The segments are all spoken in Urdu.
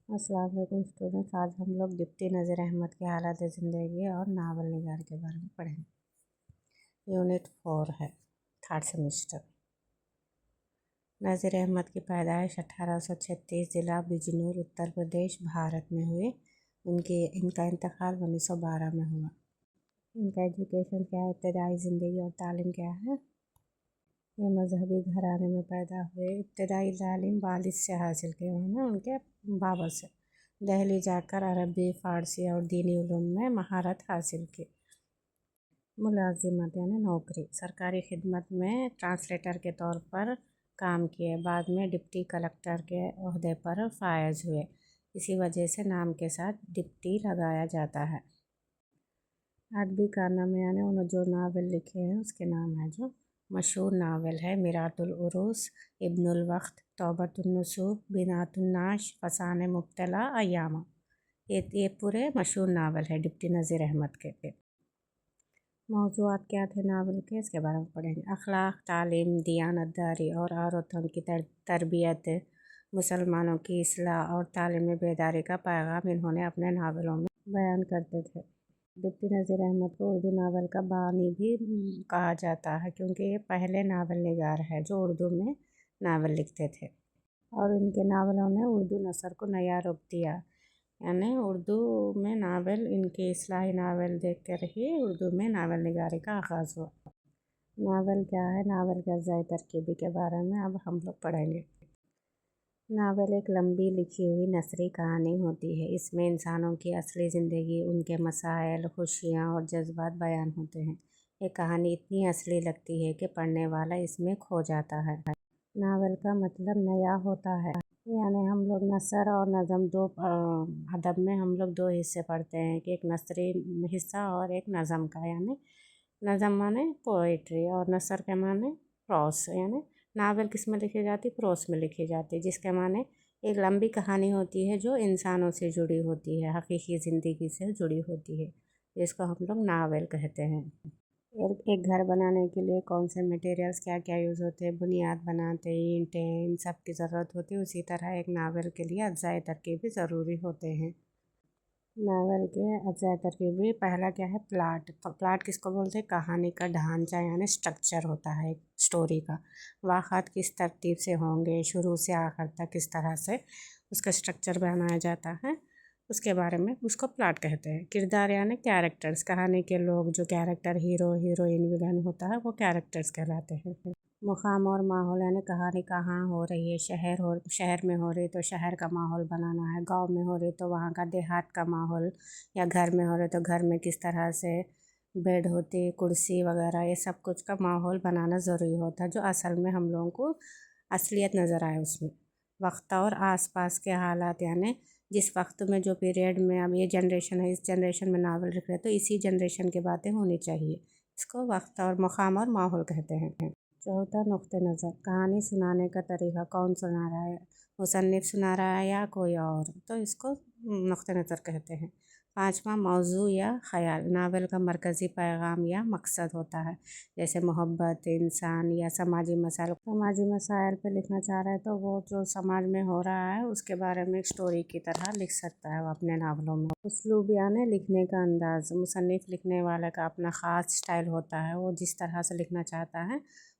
السلام علیکم اسٹوڈنٹس، آج ہم لوگ ڈپٹی نذیر احمد کے حالات زندگی اور ناول نگار کے بارے میں پڑھیں گے۔ یونٹ 4 ہے، 3rd سیمسٹر۔ نذیر احمد کی پیدائش 1836 ضلع بجنور، اتر پردیش، بھارت میں ہوئی۔ ان کا انتقال 1912 میں ہوا۔ ان کا ایجوکیشن کیا ہے، ابتدائی زندگی اور تعلیم کیا ہے۔ یہ مذہبی گھرانے میں پیدا ہوئے۔ ابتدائی تعلیم والد سے حاصل کی انہوں نے، ان کے بابا سے۔ دہلی جا کر عربی، فارسی اور دینی علوم میں مہارت حاصل کی۔ ملازمت یعنی نوکری، سرکاری خدمت میں ٹرانسلیٹر کے طور پر کام کیے۔ بعد میں ڈپٹی کلکٹر کے عہدے پر فائز ہوئے، اسی وجہ سے نام کے ساتھ ڈپٹی لگایا جاتا ہے۔ ادبی کارنامے یعنی انہوں نے جو ناول لکھے ہیں اس کے نام ہیں۔ جو مشہور ناول ہے میرات العروس، ابن الوقت، توبۃ النصوح، بنات النعش، فسانہ مبتلا، ایامہ۔ یہ پورے مشہور ناول ہے ڈپٹی نذیر احمد کے۔ موضوعات کیا تھے ناول کے، اس کے بارے میں پڑھیں گے۔ اخلاق، تعلیم، دیانت داری اور عورتوں کی تربیت، مسلمانوں کی اصلاح اور تعلیمی بیداری کا پیغام انہوں نے اپنے ناولوں میں بیان کرتے تھے۔ ڈپٹی نذیر احمد کو اردو ناول کا بانی بھی کہا جاتا ہے، کیونکہ یہ پہلے ناول نگار ہے جو اردو میں ناول لکھتے تھے، اور ان کے ناولوں نے اردو نثر کو نیا رخ دیا۔ یعنی اردو میں ناول، ان کے اصلاحی ناول دیکھ کر ہی اردو میں ناول نگاری کا آغاز ہوا۔ ناول کیا ہے، ناول کے اجزائے ترکیبی کے بارے میں اب ہم لوگ پڑھیں گے۔ ناول ایک لمبی لکھی ہوئی نثری کہانی ہوتی ہے۔ اس میں انسانوں کی اصلی زندگی، ان کے مسائل، خوشیاں اور جذبات بیان ہوتے ہیں۔ یہ کہانی اتنی اصلی لگتی ہے کہ پڑھنے والا اس میں کھو جاتا ہے۔ ناول کا مطلب نیا ہوتا ہے، یعنی ہم لوگ نثر اور نظم ادب میں ہم لوگ دو حصے پڑھتے ہیں، کہ ایک نثری حصہ اور ایک نظم کا۔ یعنی نظم مانے پوئٹری اور نثر کے مانے پروس۔ یعنی ناول کس میں لکھی جاتی، پروس میں لکھی جاتی، جس کے معنی ایک لمبی کہانی ہوتی ہے جو انسانوں سے جڑی ہوتی ہے، حقیقی زندگی سے جڑی ہوتی ہے، جس کو ہم لوگ ناول کہتے ہیں۔ ایک گھر بنانے کے لیے کون سے میٹیریلز کیا کیا یوز ہوتے ہیں، بنیاد بناتے، اینٹیں، ان سب کی ضرورت ہوتی ہے۔ اسی طرح ایک ناول کے لیے اجزائے ترکیب بھی ضروری ہوتے ہیں۔ ناول کے اجزائے ترکیب بھی پہلا کیا ہے، پلاٹ۔ پلاٹ کس کو بولتے ہیں، کہانی کا ڈھانچہ، یعنی سٹرکچر ہوتا ہے ایک سٹوری کا۔ واقعات کس ترتیب سے ہوں گے، شروع سے آخر تک کس طرح سے اس کا سٹرکچر بنایا جاتا ہے، اس کے بارے میں اس کو پلاٹ کہتے ہیں۔ کردار یعنی کیریکٹرز، کہانی کے لوگ، جو کیریکٹر ہیرو، ہیروئن، ویلن ہوتا ہے، وہ کیریکٹرز کہلاتے ہیں۔ مقام اور ماحول یعنی کہانی کہاں ہو رہی ہے، شہر میں ہو رہی تو شہر کا ماحول بنانا ہے، گاؤں میں ہو رہی تو وہاں کا دیہات کا ماحول، یا گھر میں ہو رہی تو گھر میں کس طرح سے بیڈ ہوتی، کرسی وغیرہ، یہ سب کچھ کا ماحول بنانا ضروری ہوتا ہے، جو اصل میں ہم لوگوں کو اصلیت نظر آئے اس میں۔ وقت اور آس پاس کے حالات، یعنی جس وقت میں، جو پیریڈ میں اب یہ جنریشن ہے، اس جنریشن میں ناول لکھ رہے تو اسی جنریشن کی باتیں ہونی چاہیے، اس کو وقت اور مقام اور ماحول کہتے ہیں۔ چوتھا، نقطہ نظر، کہانی سنانے کا طریقہ، کون سنا رہا ہے، مصنف سنا رہا ہے یا کوئی اور، تو اس کو نقطہ نظر کہتے ہیں۔ پانچواں، موضوع یا خیال، ناول کا مرکزی پیغام یا مقصد ہوتا ہے، جیسے محبت، انسان یا سماجی مسائل۔ سماجی مسائل پہ لکھنا چاہ رہا ہے تو وہ جو سماج میں ہو رہا ہے اس کے بارے میں ایک سٹوری کی طرح لکھ سکتا ہے وہ اپنے ناولوں میں۔ اسلوب یعنی لکھنے کا انداز، مصنف لکھنے والے کا اپنا خاص سٹائل ہوتا ہے، وہ جس طرح سے لکھنا چاہتا ہے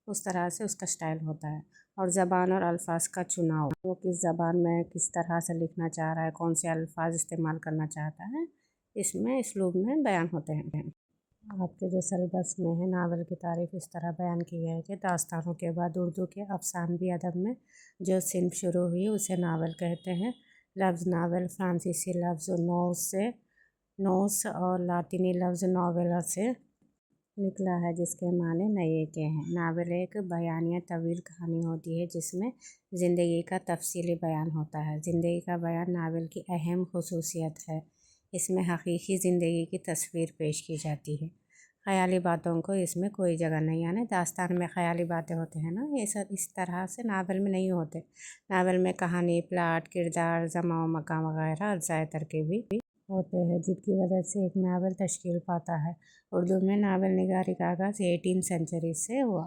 اس طرح سے اس کا سٹائل ہوتا ہے۔ اور زبان اور الفاظ کا چناؤ، وہ کس زبان میں کس طرح سے لکھنا چاہ رہا ہے، کون سے الفاظ استعمال کرنا چاہتا ہے، اس میں اسلوب میں بیان ہوتے ہیں۔ آپ کے جو سلیبس میں ہے، ناول کی تعریف اس طرح بیان کی ہے کہ داستانوں کے بعد اردو کے افسانوی ادب میں جو صنف شروع ہوئی اسے ناول کہتے ہیں۔ لفظ ناول فرانسیسی لفظ نوس اور لاطینی لفظ نویلا سے نکلا ہے، جس کے معنی نئے کے ہیں۔ ناول ایک بیانیہ طویل کہانی ہوتی ہے جس میں زندگی کا تفصیلی بیان ہوتا ہے۔ زندگی کا بیان ناول کی اہم خصوصیت ہے، اس میں حقیقی زندگی کی تصویر پیش کی جاتی ہے۔ خیالی باتوں کو اس میں کوئی جگہ نہیں، یعنی داستان میں خیالی باتیں ہوتے ہیں نا، یہ سب اس طرح سے ناول میں نہیں ہوتے۔ ناول میں کہانی، پلاٹ، کردار، زمان و مکان وغیرہ اجزائے ترکیبی ہوتے ہیں، جن کی وجہ سے ایک ناول تشکیل پاتا ہے۔ اردو میں ناول نگاری کا آغاز 18 سینچری سے ہوا۔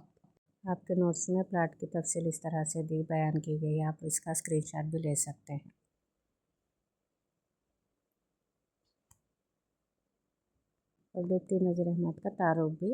آپ کے نوٹس میں پلاٹ کی تفصیل اس طرح سے بیان کی گئی ہے، آپ اس کا اسکرین شاٹ بھی لے سکتے ہیں۔ اور بیتی نذیر احمد کا تعارف بھی